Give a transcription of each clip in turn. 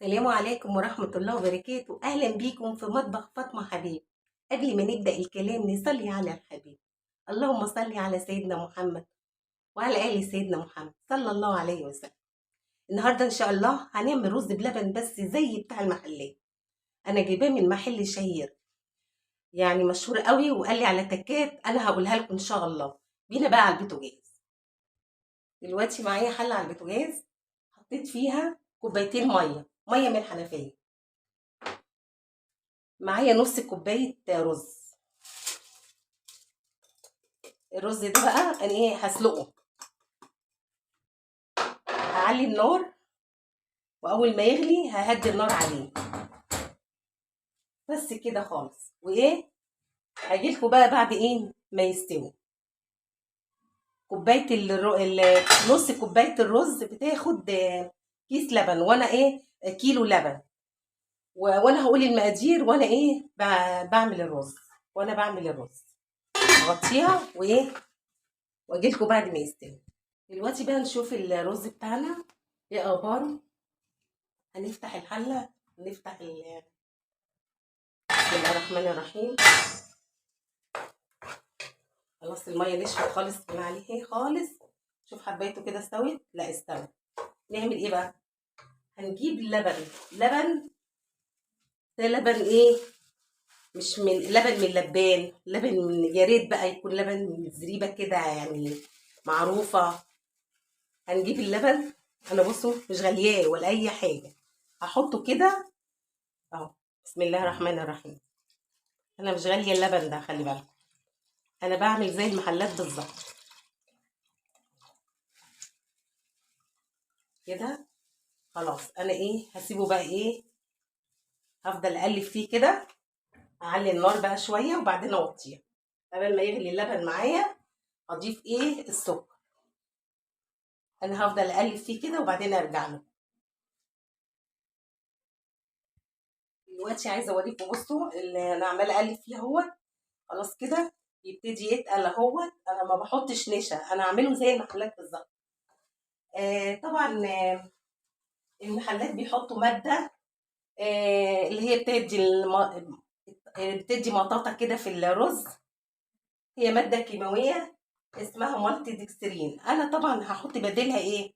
السلام عليكم ورحمة الله وبركاته. أهلا بيكم في مطبخ فاطمة حبيب. قبل ما نبدأ الكلام نصلي على الحبيب. اللهم صل على سيدنا محمد وعلى آل سيدنا محمد صلى الله عليه وسلم. النهاردة إن شاء الله هنعمل رز بلبن بس زي بتاع المحلات. أنا جايباه من محل شهير يعني مشهور قوي، وقال لي على تكات أنا هقولها لكم إن شاء الله. بينا بقى على البوتاجاز. دلوقتي معايا حلة على البوتاجاز، حطيت فيها كوبايتين مية من الحنفية. معايا نص كوباية رز. الرز ده بقى انا هسلقه. هعلي النار، واول ما يغلي ههدي النار عليه بس كده خالص. هجيلكوا بقى بعد ما يستوي. كوبايه نص كوبايه الرز بتاخد كيس لبن، وانا كيلو لبن. وانا هقول المقادير وانا بعمل الرز. اغطيها واجيلكوا بعد ما يستوي. دلوقتي بقى نشوف الرز بتاعنا ايه اخباره. هنفتح الحله، نفتح بسم الله الرحمن الرحيم. خلاص الميه نشفت خالص من عليه خالص. شوف حبيته كده استوت؟ لا استوى. نعمل ايه بقى؟ هنجيب لبن. ده لبن مش من لبن من اللبان، لبن من، يا ريت بقى يكون لبن من زريبه كده يعني معروفه. هنجيب اللبن. انا بصوا مش غلياه ولا اي حاجه، هحطه كده اهو. بسم الله الرحمن الرحيم. انا مش غاليه اللبن ده، خلي بالكم. انا بعمل زي المحلات بالظبط كده. خلاص انا هسيبه بقى هفضل اقلب فيه كده. اعلي النار بقى شويه وبعدين اوطيها. قبل ما يغلي اللبن معايا اضيف السكر. انا هفضل اقلب فيه كده وبعدين ارجع له. دلوقتي عايزه اوريكم، بصوا اللي انا عماله اقلب فيه اهوت. خلاص كده يبتدي يتقل اهوت. انا ما بحطش نشا، انا اعمله زي المحلات بالظبط. طبعا المحلات بيحطوا ماده اللي هي بتدي مطاطه كده في الرز. هي ماده كيماويه اسمها مالتي ديكسترين. انا طبعا هحط بديلها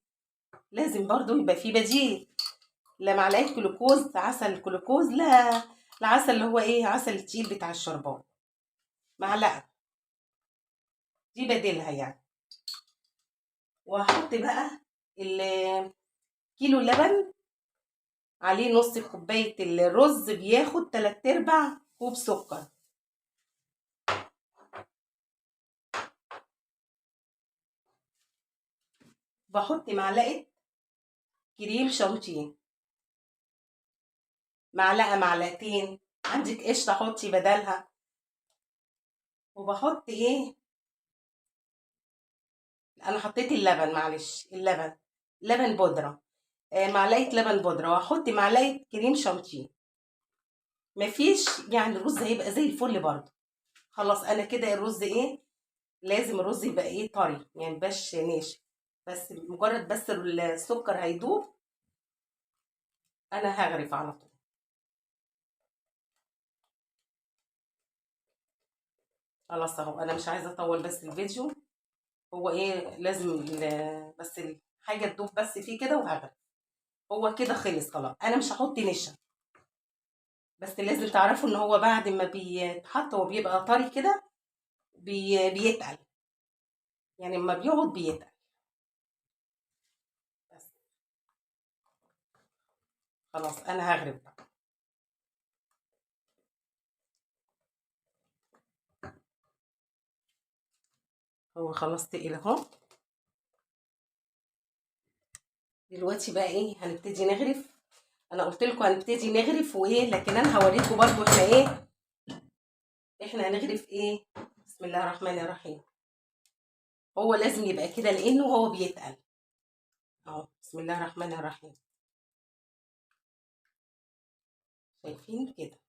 لازم برضو يبقى في بديل. لا معلقه جلوكوز، عسل جلوكوز، لا العسل اللي هو عسل التقيل بتاع الشربات. معلقه دي بديلها يعني. وهحط بقى كيلو لبن عليه نص كوبايه الرز، بياخد 3/4 كوب سكر. بحط معلقه كريم شانتيه، معلقه معلقتين، عندك قشطه حطي بدلها. وبحط انا حطيت اللبن، معلش اللبن لبن بودره. معلقه لبن بودره، وهحط معلقه كريم شانتيه. مفيش يعني الرز هيبقى زي الفل برضه. خلاص انا كده الرز لازم الرز يبقى طري يعني مبقاش ناشف. بس مجرد بس السكر هيدوب انا هغرف على طول. خلاص اهو. انا مش عايزه اطول بس الفيديو. هو لازم بس الحاجه تدوب بس فيه كده وهغرف. هو كده خلص خلاص. انا مش هحط نشا، بس لازم تعرفوا ان هو بعد ما بيتحط هو بيبقى طري كده. بيتقل يعني لما بيقعد بيتقل. بس خلاص انا هغرب بقى. هو خلاص تقل اهو. دلوقتي بقى هنبتدي نغرف. انا قلت لكم هنبتدي نغرف لكن انا هوريكم برضو احنا احنا هنغرف بسم الله الرحمن الرحيم. هو لازم يبقى كده لانه هو بيتقل اهو. بسم الله الرحمن الرحيم. شايفين كده؟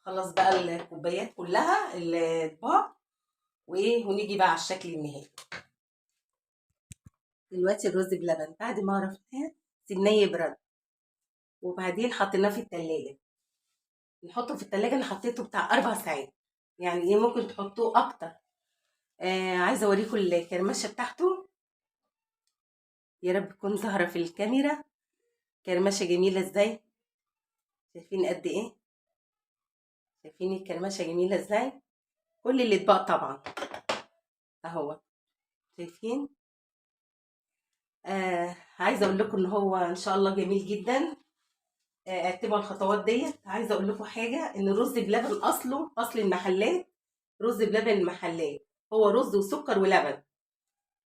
خلاص بقى الكوبايات كلها الاطباق ونيجي بقى على الشكل النهائي. دلوقتي الرز بلبن بعد ما عرفناه سيبناه يبرد، وبعدين حطيناه في التلاجة. نحطه في التلاجة، انا حطيته بتاع 4 ساعات، يعني ايه ممكن تحطوه اكتر. عايزه اوريكم الكرمشه بتاعته، يا رب تكون ظاهره في الكاميرا. كرمشه جميله ازاي، شايفين قد ايه؟ شايفين الكرمشه جميله ازاي؟ كل الاطباق طبعا اهو، شايفين. عايزه اقول لكم ان هو ان شاء الله جميل جدا. اتبعوا الخطوات ديت. عايزه اقول لكم حاجه، ان الرز بلبن اصله اصل المحلات، رز بلبن المحلات هو رز وسكر ولبن،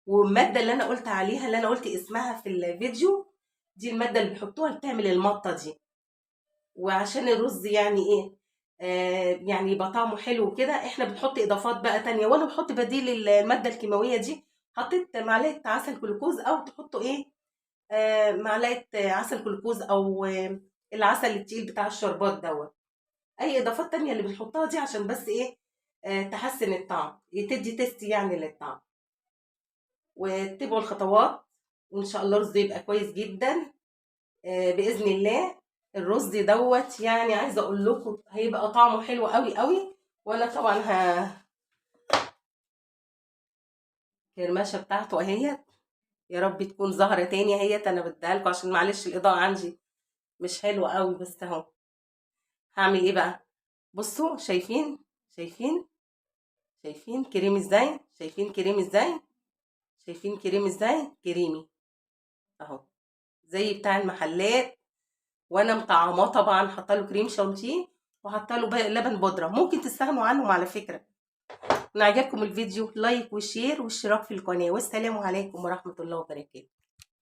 والماده اللي انا قلت عليها، اللي انا قلت اسمها في الفيديو، دي الماده اللي بيحطوها اللي بتعمل المطه دي. وعشان الرز يعني ايه، يعني يبقى طعمه حلو كده، احنا بنحط اضافات بقى تانية، وانا بحط بديل الماده الكيماويه دي. حطيت معلقه عسل جلوكوز، او تحطوا ايه، معلقه عسل جلوكوز، او العسل التقيل بتاع الشربات دوت. اي اضافات تانية اللي بنحطها دي عشان بس ايه، تحسن الطعم، تدي تيست يعني للطعم. واتبعوا الخطوات، وان شاء الله الرز يبقى كويس جدا باذن الله. الرز دوت يعني عايزه اقول لكم هيبقى طعمه حلو قوي قوي. وانا طبعا الكرمشه بتاعته اهيت، يا رب تكون ظاهره تاني اهيت. انا بديها لكم عشان معلش الاضاءه عندي مش حلوه قوي، بس اهو. هعمل ايه بقى؟ بصوا، شايفين شايفين كريم ازاي، شايفين كريم ازاي، شايفين كريم ازاي، كريمي اهو زي بتاع المحلات. وانا مطعماه طبعا، حاطه له كريم شانتيه، وحاطه له لبن بودره، ممكن تستغنوا عنهم على فكره. ان عجبكم الفيديو لايك وشير واشتراك في القناه، والسلام عليكم ورحمه الله وبركاته.